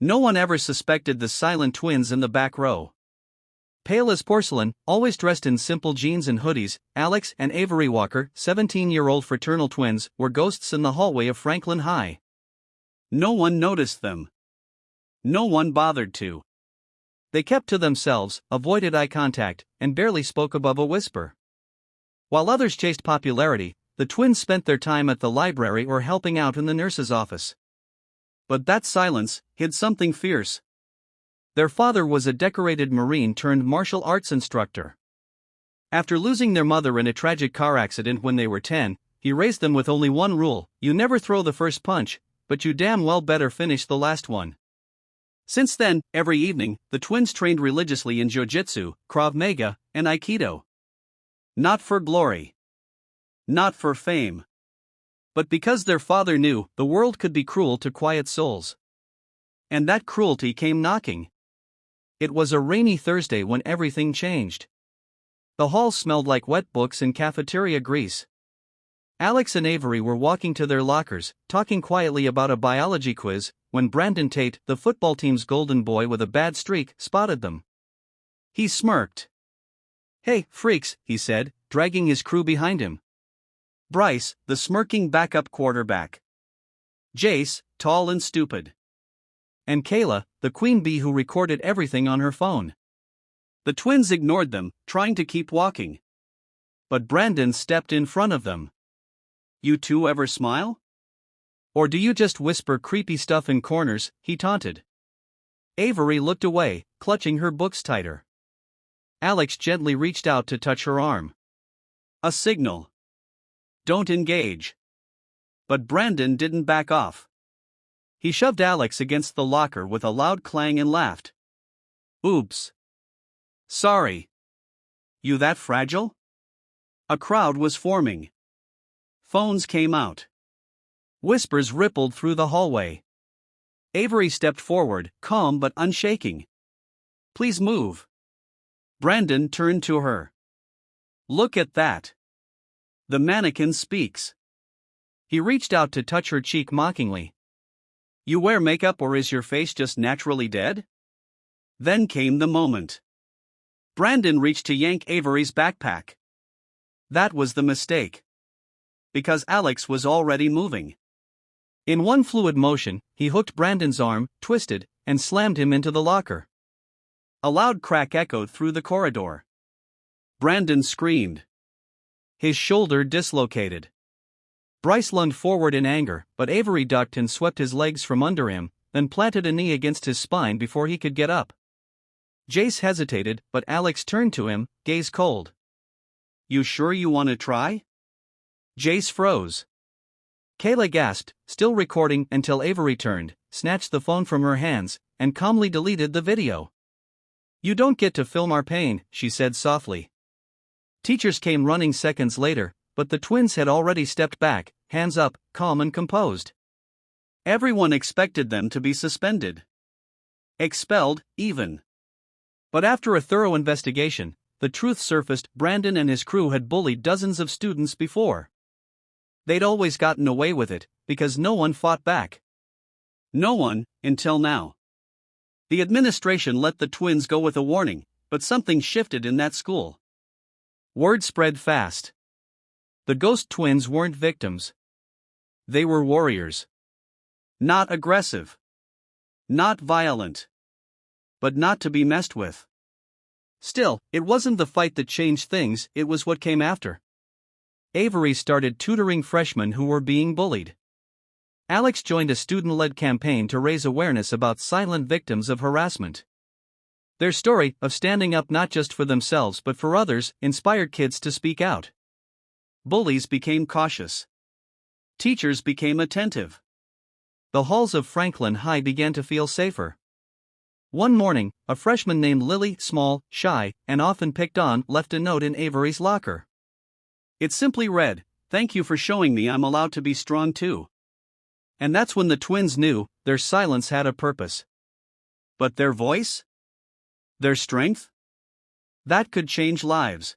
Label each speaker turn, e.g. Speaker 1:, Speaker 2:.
Speaker 1: No one ever suspected the silent twins in the back row. Pale as porcelain, always dressed in simple jeans and hoodies, Alex and Avery Walker, 17-year-old fraternal twins, were ghosts in the hallway of Franklin High. No one noticed them. No one bothered to. They kept to themselves, avoided eye contact, and barely spoke above a whisper. While others chased popularity, the twins spent their time at the library or helping out in the nurse's office. But that silence hid something fierce. Their father was a decorated Marine turned martial arts instructor. After losing their mother in a tragic car accident when they were 10, he raised them with only one rule: you never throw the first punch, but you damn well better finish the last one. Since then, every evening, the twins trained religiously in jiu-jitsu, Krav Maga, and Aikido. Not for glory. Not for fame. But because their father knew the world could be cruel to quiet souls. And that cruelty came knocking. It was a rainy Thursday when everything changed. The hall smelled like wet books and cafeteria grease. Alex and Avery were walking to their lockers, talking quietly about a biology quiz, when Brandon Tate, the football team's golden boy with a bad streak, spotted them. He smirked. "Hey, freaks," he said, dragging his crew behind him. Bryce, the smirking backup quarterback. Jace, tall and stupid. And Kayla, the queen bee who recorded everything on her phone. The twins ignored them, trying to keep walking. But Brandon stepped in front of them. "You two ever smile? Or do you just whisper creepy stuff in corners?" he taunted. Avery looked away, clutching her books tighter. Alex gently reached out to touch her arm. A signal. Don't engage. But Brandon didn't back off. He shoved Alex against the locker with a loud clang and laughed. "Oops. Sorry. You that fragile?" A crowd was forming. Phones came out. Whispers rippled through the hallway. Avery stepped forward, calm but unshaking. "Please move." Brandon turned to her. "Look at that. The mannequin speaks." He reached out to touch her cheek mockingly. "You wear makeup, or is your face just naturally dead?" Then came the moment. Brandon reached to yank Avery's backpack. That was the mistake. Because Alex was already moving. In one fluid motion, he hooked Brandon's arm, twisted, and slammed him into the locker. A loud crack echoed through the corridor. Brandon screamed. His shoulder dislocated. Bryce lunged forward in anger, but Avery ducked and swept his legs from under him, then planted a knee against his spine before he could get up. Jace hesitated, but Alex turned to him, gaze cold. "You sure you want to try?" Jace froze. Kayla gasped, still recording, until Avery turned, snatched the phone from her hands, and calmly deleted the video. "You don't get to film our pain," she said softly. Teachers came running seconds later, but the twins had already stepped back, hands up, calm and composed. Everyone expected them to be suspended. Expelled, even. But after a thorough investigation, the truth surfaced: Brandon and his crew had bullied dozens of students before. They'd always gotten away with it, because no one fought back. No one, until now. The administration let the twins go with a warning, but something shifted in that school. Word spread fast. The ghost twins weren't victims. They were warriors. Not aggressive. Not violent. But not to be messed with. Still, it wasn't the fight that changed things, it was what came after. Avery started tutoring freshmen who were being bullied. Alex joined a student-led campaign to raise awareness about silent victims of harassment. Their story of standing up not just for themselves but for others inspired kids to speak out. Bullies became cautious. Teachers became attentive. The halls of Franklin High began to feel safer. One morning, a freshman named Lily, small, shy, and often picked on, left a note in Avery's locker. It simply read, "Thank you for showing me I'm allowed to be strong too." And that's when the twins knew their silence had a purpose. But their voice? Their strength? That could change lives.